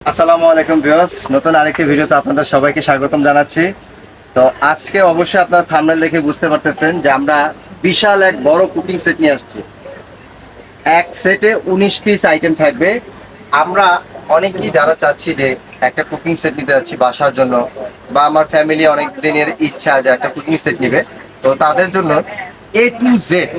আসসালামু আলাইকুম ভিউয়ার্স, নতুন আরেকটি ভিডিওতে আপনাদের সবাইকে স্বাগতম জানাচ্ছি। তো আজকে অবশ্যই আপনারা থাম্বনেল দেখে বুঝতে পারতেছেন যে আমরা বিশাল এক বড় কুকিং সেট নিয়ে আসছি। এক সেটে 19 পিস আইটেম থাকবে। আমরা অনেকেই যারা চাচ্ছি যে একটা কুকিং সেট নিতে যাচ্ছি বাসার জন্য, বা আমার ফ্যামিলি অনেক দিনের ইচ্ছা যে একটা কুকিং সেট নেবে, তো তাদের জন্য এ টু জেড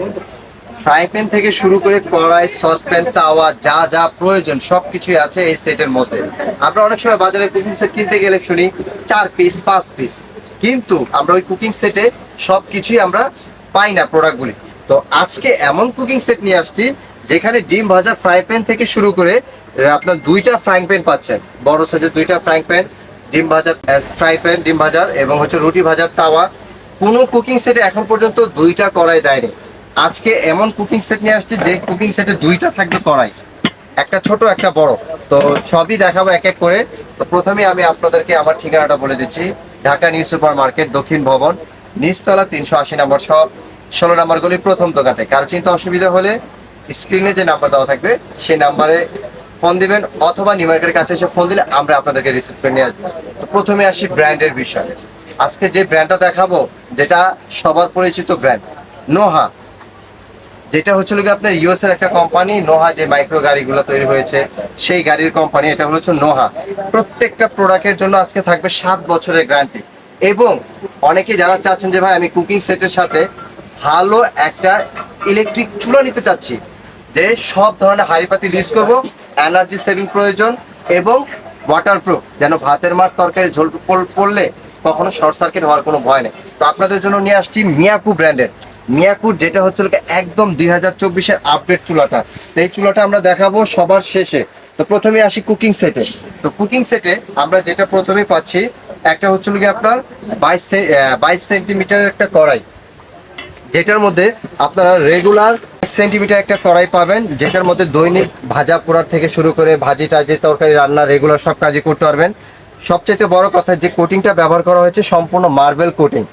ফ্রাই প্যান থেকে শুরু করে কড়াই, সসপ্যান, তাওয়া, যা যা প্রয়োজন সবকিছুই আছে এই সেটের মধ্যে। আমরা অনেক সময় বাজারে কুকিং সেট কিনতে গেলে শুনি 4 পিস 5 পিস, কিন্তু আমরা ওই কুকিং সেটে সবকিছুই আমরা পাই না প্রোডাক্টগুলি। তো আজকে এমন কুকিং সেট নিয়ে আসছি যেখানে ডিম ভাজা ফ্রাই প্যান থেকে শুরু করে আপনার 2টা ফ্রাইং প্যান পাচ্ছেন, বড় সাইজের 2টা ফ্রাইং প্যান, ডিম ভাজার ফ্রাই প্যান, ডিম ভাজার এবং রুটি ভাজার তাওয়া। কোনো কুকিং সেটে এখন পর্যন্ত 2টা কড়াই দেয়নি। আজকে এমন কুকিং সেট নিয়ে আসছি যে কুকিং সেটে 2টা থাকবে কড়াই, একটা ছোট একটা বড়। তো সবই দেখাবো এক এক করে। তো প্রথমে আমি আপনাদেরকে আমার ঠিকানাটা বলে দিচ্ছি। ঢাকা নিউ সুপার মার্কেট, দক্ষিণ ভবন, নিচতলা 380 নম্বর শপ, 16 নম্বর গলির প্রথম দোকানে। কারো চিন্তা অসুবিধা হলে স্ক্রিনে যে নাম্বার দেওয়া থাকবে সেই নাম্বারে ফোন দিবেন, অথবা নিউ মার্কেটের কাছে এসে ফোন দিলে আমরা আপনাদেরকে রিসিভ করে নিয়ে আসবো। তো প্রথমে আসি ব্র্যান্ডের বিষয়ে। আজকে যে ব্র্যান্ডটা দেখাবো, যেটা সবার পরিচিত ব্র্যান্ড, নোহা। যেটা আপনার ইউএস এর একটা কোম্পানি, নোহা, যে মাইক্রো গাড়িগুলো তৈরি হয়েছে সেই গাড়ির কোম্পানি। এটা হচ্ছে নোহা। প্রত্যেকটা প্রোডাক্টের জন্য আজকে থাকবে 7 বছরের গ্যারান্টি। এবং অনেকে যারা চাচ্ছেন যে ভাই আমি কুকিং সেটের সাথে ভালো একটা ইলেকট্রিক চুলা নিতে চাচ্ছি, যে সব ধরনের হাঁড়ি পাতিল ইউজ করবো, এনার্জি সেভিং প্রয়োজন এবং ওয়াটারপ্রুফ, যেন ভাতের মার তরকারি ঝোল পড়লে কখনো শর্ট সার্কিট হওয়ার কোনো ভয় নেই। তো আপনাদের জন্য নিয়ে আসছি মিয়াকু ব্র্যান্ডের মিয়াকুর, যেটা একদম 2024-এর আপডেট চুলাটা। তো এই চুলাটা আমরা দেখাবো সবার শেষে। তো প্রথমে আসি কুকিং সেটে। তো কুকিং সেটে আমরা যেটা প্রথমে পাচ্ছি, একটা আপনার 22 সেন্টিমিটারের একটা কড়াই, যেটার মধ্যে আপনারা রেগুলার সেন্টিমিটার একটা কড়াই পাবেন, যেটার মধ্যে দৈনিক ভাজা পোড়ার থেকে শুরু করে ভাজি টাজি তরকারি রান্না রেগুলার সব কাজই করতে পারবেন। সবচেয়ে বড় কথা, যে কোটিংটা ব্যবহার করা হয়েছে সম্পূর্ণ মার্বেল কোটিং,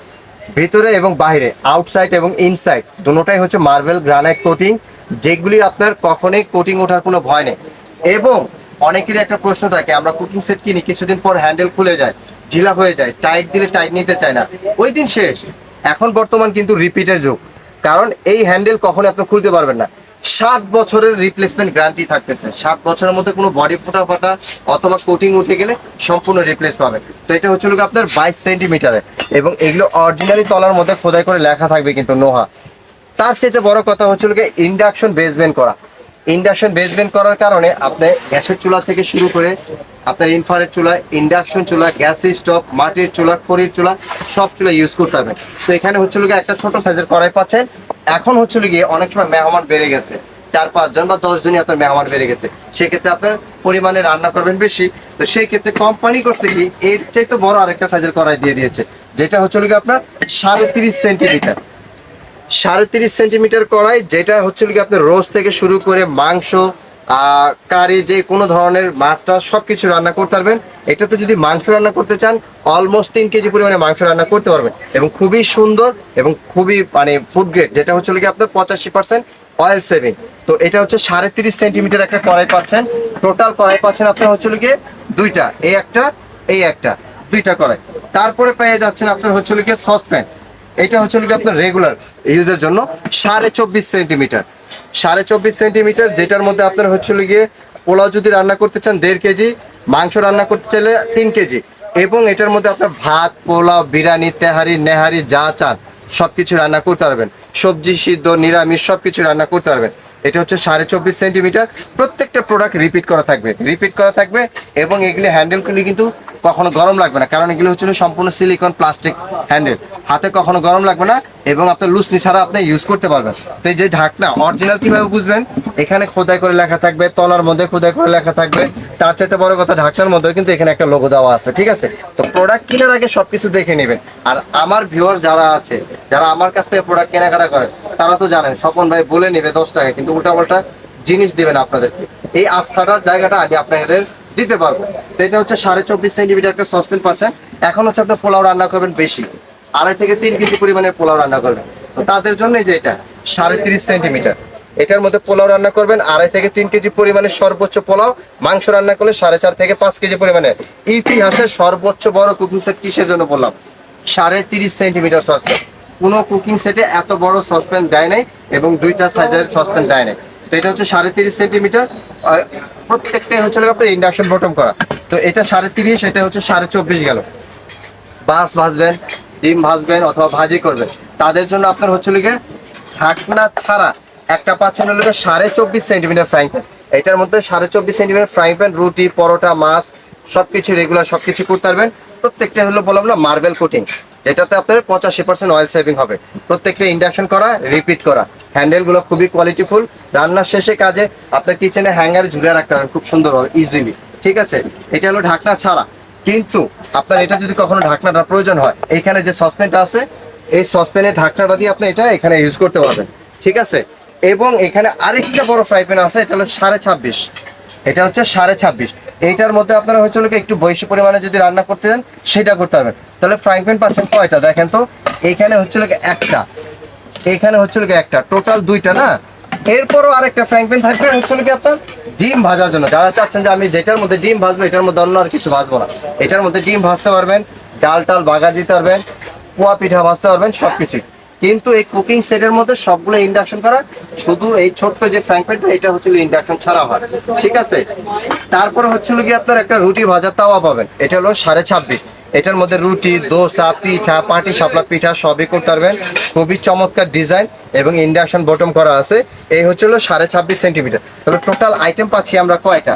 ভিতরে এবং বাইরে, আউটসাইড এবং ইনসাইড দুটোটাই মার্বেল গ্রানাইট কোটিং, যেগুলি আপনার কখনোই কোটিং ওঠার কোনো ভয় নেই। এবং অনেকেরই একটা প্রশ্ন থাকে, আমরা কুকিং সেট কিনি, কিছুদিন পর হ্যান্ডেল খুলে যায়, ঢিলা হয়ে যায়, টাইট দিলে টাইট নিতে চায় না, ওই দিন শেষ। এখন বর্তমান কিন্তু রিপিটের যুগ, কারণ এই হ্যান্ডেল কখনো আপনি খুলতে পারবেন না। 7 বছরের রিপ্লেসমেন্ট গ্যারান্টি থাকতেছে। 7 বছরের মধ্যে কোনো বডি ফাটা অথবা কোটিং উঠে গেলে সম্পূর্ণ রিপ্লেস পাবেন। তো এটা আপনার 22 সেন্টিমিটারের, এবং এগুলো অরিজিনালি তলার মধ্যে খোদাই করে লেখা থাকবে কিন্তু নোহা। তার চেয়ে বড় কথা ইন্ডাকশন বেসমেন্ট করা। ইন্ডাকশন বেসমেন্ট করার কারণে আপনি গ্যাসের চুলা থেকে শুরু করে আপনার ইনফ্রারেড চুলা, ইন্ডাকশন চুলা, গ্যাস স্টোভ, মাটির চুলা, খড়ির চুলা, সব চুলা ইউজ করতে পারবেন। তো এখানে একটা ছোট সাইজের কড়াই পাচ্ছেন। এখন গিয়ে অনেক সময় মেহমান বেড়ে গেছে, 4-5 জন বা 10 জনই আপনার মেহমান বেড়ে গেছে, সেক্ষেত্রে আপনার পরিমাণে রান্না করবেন বেশি। তো সেই ক্ষেত্রে কোম্পানি করছে কি, এর চাইতে বড় আরেকটা সাইজের কড়াই দিয়ে দিয়েছে, যেটা আপনার 30.5 সেন্টিমিটার। 30.5 সেন্টিমিটার কড়াই, যেটা আপনার রোস্ট থেকে শুরু করে মাংস, কারি, যে কোনো ধরনের মাছটা সবকিছু রান্না করতে পারবেন। এটাতে যদি মাংস রান্না করতে চান, অলমোস্ট 3 কেজি পরিমাণে মাংস রান্না করতে পারবেন, এবং খুবই সুন্দর এবং খুবই ফুড গ্রেড, যেটা আপনার 85% অয়েল সেভিং। তো এটা 30.5 সেন্টিমিটার একটা কড়াই পাচ্ছেন। টোটাল কড়াই পাচ্ছেন আপনার গিয়ে 2টা, এই একটা, এই একটা, 2টা কড়াই। তারপরে পেয়ে যাচ্ছেন আপনার সসপ্যান। এটা আপনার রেগুলার ইউজের জন্য 24.5 সেন্টিমিটার। 24.5 সেন্টিমিটার, যেটার মধ্যে আপনার গিয়ে পোলাও যদি রান্না করতে চান 1.5 কেজি, মাংস রান্না করতে চাইলে 3 কেজি, এবং এটার মধ্যে আপনার ভাত, পোলাও, বিরিয়ানি, তেহারি, নেহারি যা চান সবকিছু রান্না করতে পারবেন। সবজি সিদ্ধ, নিরামিষ সবকিছু রান্না করতে পারবেন। এটা 24.5 সেন্টিমিটার। প্রত্যেকটা প্রোডাক্ট রিপিট করা থাকবে, এবং এগুলি হ্যান্ডেলগুলি কিন্তু কখনো গরম লাগবে না, কারণ এগুলো সম্পূর্ণ সিলিকন প্লাস্টিক হ্যান্ডেল, হাতে কখনো গরম লাগবে না, এবং আপনার লুসনি ছাড়া আপনি ইউজ করতে পারবেন। তো এই যে ঢাকনা অরিজিনাল কিভাবে বুঝবেন, এখানে খোদাই করে লেখা থাকবে, তলার মধ্যে খোদাই করে লেখা থাকবে। তার চাইতে বড় কথা, ঢাকনার মধ্যে কিন্তু এখানে একটা লোগো দেওয়া আছে, ঠিক আছে? তো প্রোডাক্ট কেনার আগে সবকিছু দেখে নেবেন। আর আমার ভিউয়ার যারা আছে, যারা আমার কাছ থেকে প্রোডাক্ট কেনাকাটা করেন, তারা তো জানেন স্বপন ভাই বলে নেবে 10 টাকা, কিন্তু উল্টাপাল্টা জিনিস দিবেন আপনাদেরকে। এই আস্থাটার জায়গাটা আগে আপনাদের দিতে পারবো। তো এটা 24.5 সেন্টিমিটার একটা সসপ্যান পাচ্ছেন। এখন আপনার পোলাও রান্না করবেন বেশি, 2.5 থেকে 3 কেজি পরিমাণের পোলাও রান্না করবেন, তো তাদের জন্য যে এটা 30.5 সেন্টিমিটার, এটার মধ্যে পোলাও রান্না করবেন 2.5 থেকে 3 কেজি পরিমাণে সর্বোচ্চ পোলাও, মাংস রান্না করলে 4.5 থেকে 5 কেজি পরিমাণে। ইতিহাসের সর্বোচ্চ বড় কুকিং সেট কিসের জন্য বললাম? 30.5 সেন্টিমিটার সসপ্যান। কোনো কুকিং সেটে এত বড় সসপ্যান দেয় নাই এবং 2টা সাইজের সসপ্যান দেয় নাই। তো এটা হচ্ছে 30.5 সেন্টিমিটার, প্রত্যেকটাই হচ্ছে আপনার ইন্ডাকশন বটম করা। তো এটা 30.5, এটা হচ্ছে 24.5 গেল। মাছ ভাজবেন, ডিম ভাজবেন অথবা ভাজি করবেন, তাদের জন্য আপনার হচ্ছে লিগে ঢাকনা ছাড়া একটা পাচ্ছেন হলো 24.5 সেন্টিমিটার ফ্রাইং প্যান। এটার মধ্যে 24.5 সেন্টিমিটার ফ্রাইং প্যান, রুটি, পরোটা, মাছ সবকিছু রেগুলার সবকিছু করতে পারবেন। প্রত্যেকটা হলো বললাম না মার্বেল কোটিং, যেটাতে আপনার 85% অয়েল সেভিং হবে। প্রত্যেকটা ইন্ডাকশন করা, রিপিট করা। হ্যান্ডেলগুলো খুবই কোয়ালিটিফুল। রান্নার শেষে কাজে আপনার কিচেনে হ্যাঙ্গারে ঝুলে রাখতে পারেন খুব সুন্দরভাবে, ইজিলি। ঠিক আছে, এটা হলো ঢাকনা ছাড়া। কিন্তু আপনার এটা যদি কখনো ঢাকনাটা প্রয়োজন হয়, এইখানে যে সসপ্যানটা আছে এই সসপ্যানের ঢাকনাটা দিয়ে আপনি এটা এখানে ইউজ করতে পারবেন। ঠিক আছে, এবং এখানে আরেকটা বড় ফ্রাই প্যান আছে, এটা হলো 26.5। এটা হচ্ছে 26.5। এইটার মধ্যে আপনারা হচ্ছে একটু বেশি পরিমাণে যদি রান্না করতে চান সেটা করতে পারবেন। তাহলে ফ্রাইং প্যান পাচ্ছেন কয়টা দেখেন তো? এখানে হচ্ছে একটা, এখানে হচ্ছে একটা, টোটাল 2টা না। এরপরও আরেকটা ফ্রাইং প্যান থাকবে হচ্ছে আপনার ডিম ভাজার জন্য। যারা চাচ্ছেন যে আমি যেটার মধ্যে ডিম ভাজবো এটার মধ্যে অন্য আর কিছু ভাজবো না, এটার মধ্যে ডিম ভাজতে পারবেন, ডাল টাল বাগার দিতে পারবেন, পোয়া পিঠা ভাজতে পারবেন, সবকিছুই। কিন্তু এই কুকিং সেটের মধ্যে সবগুলো ইন্ডাকশন করা, শুধু এই ছোট্ট যে ফ্রাইং প্যানটা এটা হচ্ছে ইন্ডাকশন ছাড়া হয়। ঠিক আছে, তারপরে হচ্ছে কি আপনার একটা রুটি ভাজার তাওয়া পাবেন, এটা হলো 26.5। এটার মধ্যে রুটি, দোসা, পিঠা, পাটি সাপলা পিঠা সবই করতে পারবেন। খুবই চমৎকার ডিজাইন এবং ইন্ডাকশন বটম করা আছে। এই হচ্ছে 26.5 সেন্টিমিটার। তাহলে টোটাল আইটেম পাচ্ছি আমরা কয়টা?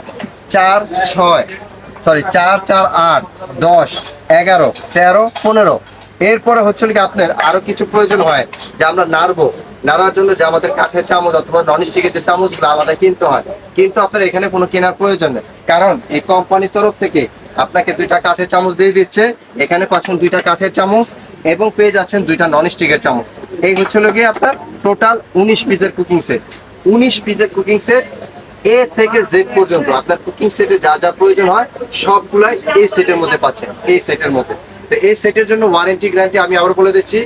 4, 8, 10, 11, 13, 15। এরপরে হচ্ছে কি আপনার আরো কিছু প্রয়োজন হয় যে আমরা নাড়ার জন্য যে আমাদের কাঠের চামচ অথবা ননস্টিকের যে চামচগুলো আলাদা কিনতে হয়, কিন্তু আপনার এখানে কোনো কেনার প্রয়োজন নেই, কারণ এই কোম্পানির তরফ থেকে আপনাকে 2টা কাঠের চামচ দিয়ে দিচ্ছে। এখানে পাচ্ছেন 2টা কাঠের চামচ এবং পেয়ে যাচ্ছেন 2টা ননস্টিকের চামচ। এই হচ্ছে গিয়ে আপনার টোটাল 19 পিসের কুকিং সেট। 19 পিসের কুকিং সেট, এ থেকে জেড পর্যন্ত আপনার কুকিং সেটে যা যা প্রয়োজন হয় সবগুলাই এই সেটের মধ্যে পাচ্ছেন, এই সেটের মধ্যে। তো এই সেটের জন্য ওয়ারেন্টি গ্যারান্টি আমি আবার বলে দিচ্ছি,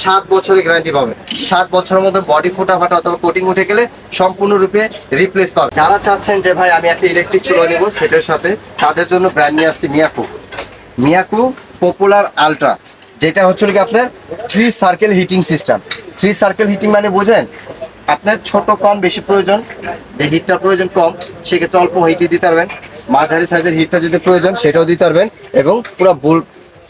7 বছরের গ্যারান্টি পাবে। 7 বছরের মধ্যে বডি ফোটা ফাটা অথবা কোটিং উঠে গেলে সম্পূর্ণরূপে রিপ্লেস পাবে। যারা চাচ্ছেন যে ভাই আমি একটা ইলেকট্রিক চুলা নেব সেটের সাথে, তাদের জন্য ব্র্যান্ড নিয়ে আসছি মিয়াকো পপুলার আলট্রা, যেটা হচ্ছে কি আপনার 3 circle heating system. 3 circle heating মানে বোঝেন, আপনার ছোট কম বেশি প্রয়োজন, যে হিটটা প্রয়োজন কম সেক্ষেত্রে অল্প হিটই দিতে পারবেন, মাঝারি সাইজের হিটটা যদি প্রয়োজন সেটাও দিতে পারবেন, এবং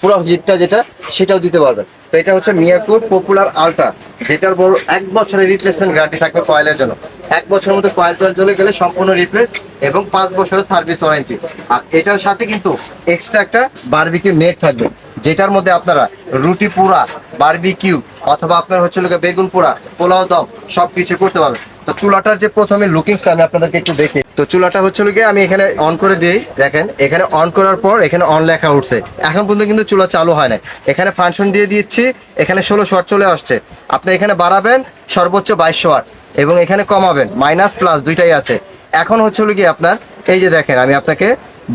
পুরো হিটটা যেটা সেটাও দিতে পারবেন। তো এটা হচ্ছে মিয়াকোর পপুলার আলট্রা, যেটার বড় 1 বছরের রিপ্লেসমেন্ট গ্যারান্টি থাকবে কয়েলের জন্য। 1 বছরের মধ্যে কয়েল জ্বলে গেলে সম্পূর্ণ রিপ্লেস এবং 5 বছরের সার্ভিস ওয়ারেন্টি। আর এটার সাথে কিন্তু এক্সট্রা একটা বারবিকিউ নেট থাকবে, যেটার মধ্যে আপনারা রুটি পোড়া, বারবিকিউ অথবা আপনার হচ্ছে বেগুন পোড়া, পোলাও দম সবকিছু করতে পারবেন। তো চুলাটার যে প্রথমে লুকিংসটা আমি আপনাদেরকে একটু দেখি। তো চুলাটা হচ্ছে আমি এখানে অন করে দিই, দেখেন এখানে অন করার পর এখানে অন লেখা উঠছে। এখন পর্যন্ত কিন্তু চুলা চালু হয় না। এখানে ফাংশন দিয়ে দিচ্ছি, এখানে 1600 ওয়াট চলে আসছে। আপনি এখানে বাড়াবেন সর্বোচ্চ 2200 ওয়াট এবং এখানে কমাবেন মাইনাস প্লাস দুইটাই আছে। এখন হচ্ছে কি আপনার এই যে দেখেন আমি আপনাকে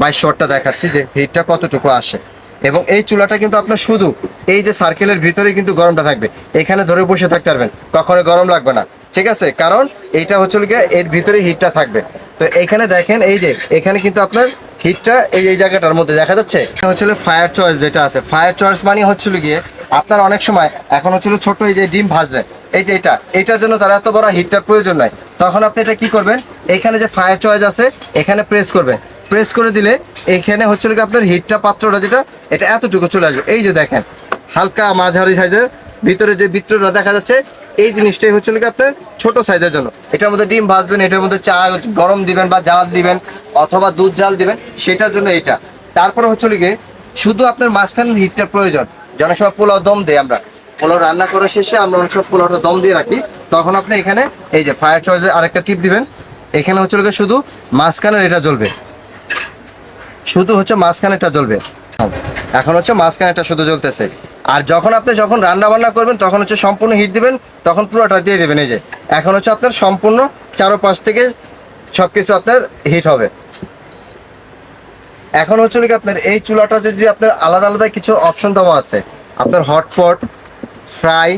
2200 ওয়াটটা দেখাচ্ছি যে হিটটা কতটুকু আসে। এবং এই চুলাটা কিন্তু আপনার শুধু এই যে সার্কেলের ভিতরে কিন্তু গরমটা থাকবে, এখানে ধরে বসে থাকতে পারবেন, কখনো গরম লাগবে না। ঠিক আছে, কারণ এইটা হচ্ছে গিয়ে এর ভিতরে হিটটা থাকবে। তো এখানে দেখেন এই যে এখানে কিন্তু আপনার হিটটা এই জায়গাটার মধ্যে দেখা যাচ্ছে। হচ্ছে ফায়ার চয়েস যেটা আছে, ফায়ার চয়েস মানে হচ্ছে গিয়ে আপনার অনেক সময় এখন হচ্ছে ছোট এই যে ডিম ভাজবেন, এই যে এটার জন্য তার এত বড় হিটটার প্রয়োজন নয়। তখন আপনি এটা কি করবেন, এখানে যে ফায়ার চয়েস আছে এখানে প্রেস করবেন, প্রেস করে দিলে এখানে হচ্ছে আপনার হিটটা পাত্রটা যেটা এটা এতটুকু চলে আসবে। এই যে দেখেন হালকা মাঝারি সাইজের ভিতরে যে বৃত্তটা দেখা যাচ্ছে, এই জিনিসটাই হচ্ছে আপনার ছোট সাইজের জন্য। এটার মধ্যে ডিম ভাজবেন, এটার মধ্যে চা গরম দিবেন বা জাল দিবেন অথবা দুধ জাল দিবেন, সেটার জন্য এটা। তারপরে হচ্ছে গিয়ে শুধু আপনার মাঝখানের হিটটার প্রয়োজন। অনেক সময় পোলাও দম দেয়, আমরা পোলাও রান্না করার শেষে আমরা অনেক সময় পোলাওটা দম দিয়ে রাখি, তখন আপনি এখানে এই যে ফায়ার চয়েসে আরেকটা টিপ দিবেন। এখানে হচ্ছে গিয়ে শুধু মাঝখানের এটা জ্বলবে, শুধু হচ্ছে মাঝখানেটা জ্বলবে। এখন হচ্ছে মাঝখানেটা শুধু জ্বলতেছে। আর যখন রান্না বান্না করবেন তখন হচ্ছে সম্পূর্ণ হিট দিবেন, তখন পুরোটা দিয়ে দেবেন। এই যে এখন হচ্ছে আপনার সম্পূর্ণ চারোপাশ থেকে সবকিছু আপনার হিট হবে। এখন হচ্ছে কি আপনার এই চুলাটা যদি আপনার আলাদা আলাদা কিছু অপশন দেওয়া আছে, আপনার হটপট, ফ্রাই,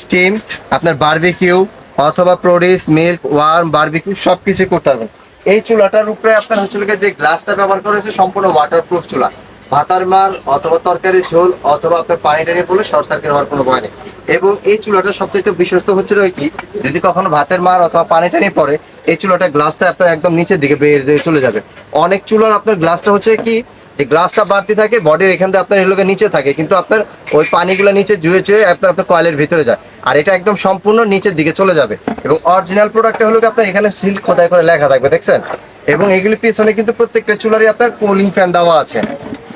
স্টিম, আপনার বারবিকিউ, অথবা প্রোডিস, মিল্ক, ওয়ার্ম, বারবিকিউ সব কিছুই করতে পারবেন। এই চুলাটার উপরে আপনার হচ্ছে যে গ্লাসটা ব্যবহার করা হয়েছে সম্পূর্ণ ওয়াটারপ্রুফ চুলা। ভাতার মার অথবা তরকারির ঝোল অথবা আপনার পানি টানি পড়লে শর্ট সার্কিট হওয়ার কোনো ভয় নেই। এবং এই চুলাটা সবচেয়ে বিশ্বস্ত হচ্ছে কি, যদি কখনো ভাতের মার অথবা পানি টানি পড়ে, এই চুলাটা গ্লাসটা আপনার একদম নিচের দিকে বেরিয়ে চলে যাবে। অনেক চুলার আপনার গ্লাসটা হচ্ছে কি, যে গ্লাসটা বাড়তি থাকে বডির এখান থেকে আপনার এগুলোকে নিচে থাকে, কিন্তু আপনার ওই পানিগুলো নিচে জুয়ে জুয়ে আপনার আপনার কয়েলের ভিতরে যায়। আর এটা একদম সম্পূর্ণ নিচের দিকে চলে যাবে। এবং অরিজিনাল প্রোডাক্টটা হলো আপনার এখানে সিল খোদাই করে লেখা থাকবে, দেখছেন? এবং এগুলি পিছনে কিন্তু প্রত্যেকটা চুলারই আপনার কুলিং ফ্যান দেওয়া আছে,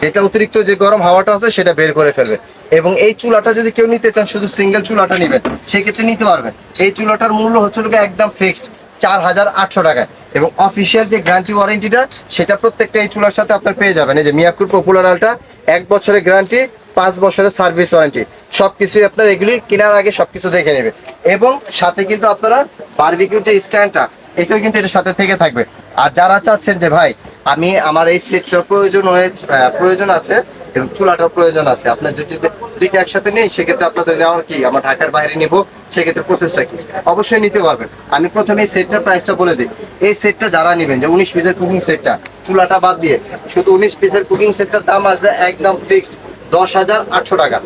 যেটা অতিরিক্ত যে গরম হাওয়াটা আছে সেটা বের করে ফেলবে। এবং এই চুলাটা যদি কেউ নিতে চান, শুধু সিঙ্গেল চুলাটা নেবেন, সেক্ষেত্রে নিতে পারবেন। এই চুলাটার মূল্য হচ্ছে একদম ফিক্সড 4,800 টাকায়। এবং অফিসিয়াল যে গ্যারান্টি ওয়ারেন্টিটা, সেটা প্রত্যেকটা এই চুলার সাথে আপনার পেয়ে যাবেন। এই যে মিয়াকুর পপুলার আলটা 1 বছরের গ্যারান্টি, 5 বছরের সার্ভিস ওয়ারেন্টি, সবকিছুই আপনার এগুলি কেনার আগে সবকিছু দেখে নেবে। এবং সাথে কিন্তু আপনারা বারবিকিউর যে স্ট্যান্ডটা, এটাও কিন্তু এটার সাথে থেকে থাকবে। আর যারা চাচ্ছেন যে ভাই আমি আমার এই সেটটার প্রয়োজন আছে এবং চুলাটার প্রয়োজন আছে, আপনার যদি দুইটা একসাথে নেই, সেক্ষেত্রে আপনাদের নেওয়ার কি, আমার ঢাকার বাইরে নিব, সেক্ষেত্রে প্রসেসটা কি, অবশ্যই নিতে পারবেন। আমি প্রথমে এই সেটটার প্রাইসটা বলে দিই। এই সেটটা যারা নেবেন, যে 19 পিসের কুকিং সেটটা, চুলাটা বাদ দিয়ে শুধু 19 পিসের কুকিং সেটটার দাম আসবে একদম ফিক্সড 10,800 টাকা।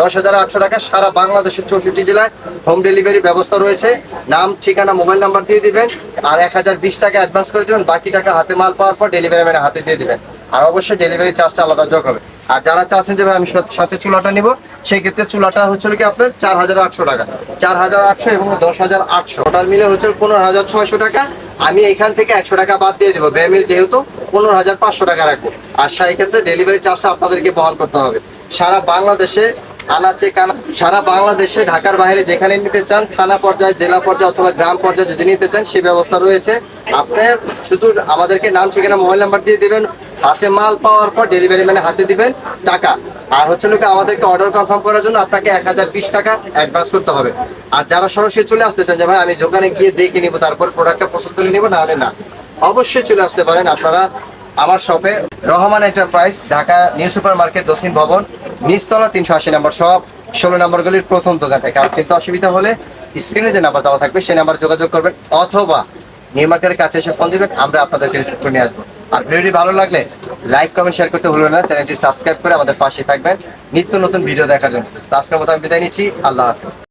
10,800 টাকা। সারা বাংলাদেশের 64 জেলায় হোম ডেলিভারি ব্যবস্থা রয়েছে। নাম, ঠিকানা, মোবাইল নাম্বার দিয়ে দিবেন, আর 1,020 টাকা অ্যাডভান্স করে দেবেন। বাকি টাকা হাতে মাল পাওয়ার পর ডেলিভারি ম্যানের হাতে দিয়ে দিবেন। আর অবশ্যই ডেলিভারি চার্জটা আলাদা যোগ হবে। আর যারা চাচ্ছেন যে ভাই আমি সাথে চুলাটা নিব, সেই ক্ষেত্রে চুলাটা হচ্ছে কি আপনার 4,800 টাকা। 4,800 এবং 10,800 টোটাল মিলে হচ্ছে 15,600 টাকা। আমি এখান থেকে 100 টাকা বাদ দিয়ে দেবো, বেমিল যেহেতু 15,500 টাকা রাখবো। আর সেই ক্ষেত্রে ডেলিভারি চার্জটা আপনাদেরকে বহন করতে হবে। সারা বাংলাদেশে সারা বাংলাদেশে ঢাকার বাইরে যেখানে নিতে চান, থানা পর্যায়ে, জেলা পর্যায়ে অথবা গ্রাম পর্যায়ে যদি নিতে চান, সেই ব্যবস্থা রয়েছে। আপনি শুধু আমাদেরকে নাম, ঠিকানা, মোবাইল নাম্বার দিয়ে দিবেন। হাতে মাল পাওয়ার পর ডেলিভারি ম্যানে হাতে দিবেন টাকা। আর হচ্ছে লোকে আমাদেরকে অর্ডার কনফার্ম করার জন্য আপনাকে 1,020 টাকা অ্যাডভান্স করতে হবে। আর যারা সরাসরি চলে আসতে চান যে ভাই আমি দোকানে গিয়ে দেখে নিব, তারপর প্রোডাক্টটা পছন্দ করে নিব, নাহলে না, অবশ্যই চলে আসতে পারেন আপনারা আমার শপে, Rahman enterprise, Dhaka new super market, দক্ষিণ ভবন, নিচতলা, 380 নম্বর শপ, 16 নম্বর গলির প্রথম দোকানটা। কারণ চিন্তা অসুবিধা হলে স্ক্রিনে যে নাম্বার দেওয়া থাকবে সেই নাম্বারে যোগাযোগ করবেন, অথবা নিউ মার্কেটের কাছে এসে ফোন দিবেন, আমরা আপনাদেরকে রিসিভ করে নিয়ে আসবো। আর ভিডিওটি ভালো লাগলে লাইক, কমেন্ট, শেয়ার করতে ভুলবেন না। চ্যানেলটি সাবস্ক্রাইব করে আমাদের পাশে থাকবেন নিত্য নতুন ভিডিও দেখার জন্য। তো আজকের মতো আমি বিদায় নিচ্ছি। আল্লাহ হাফেজ।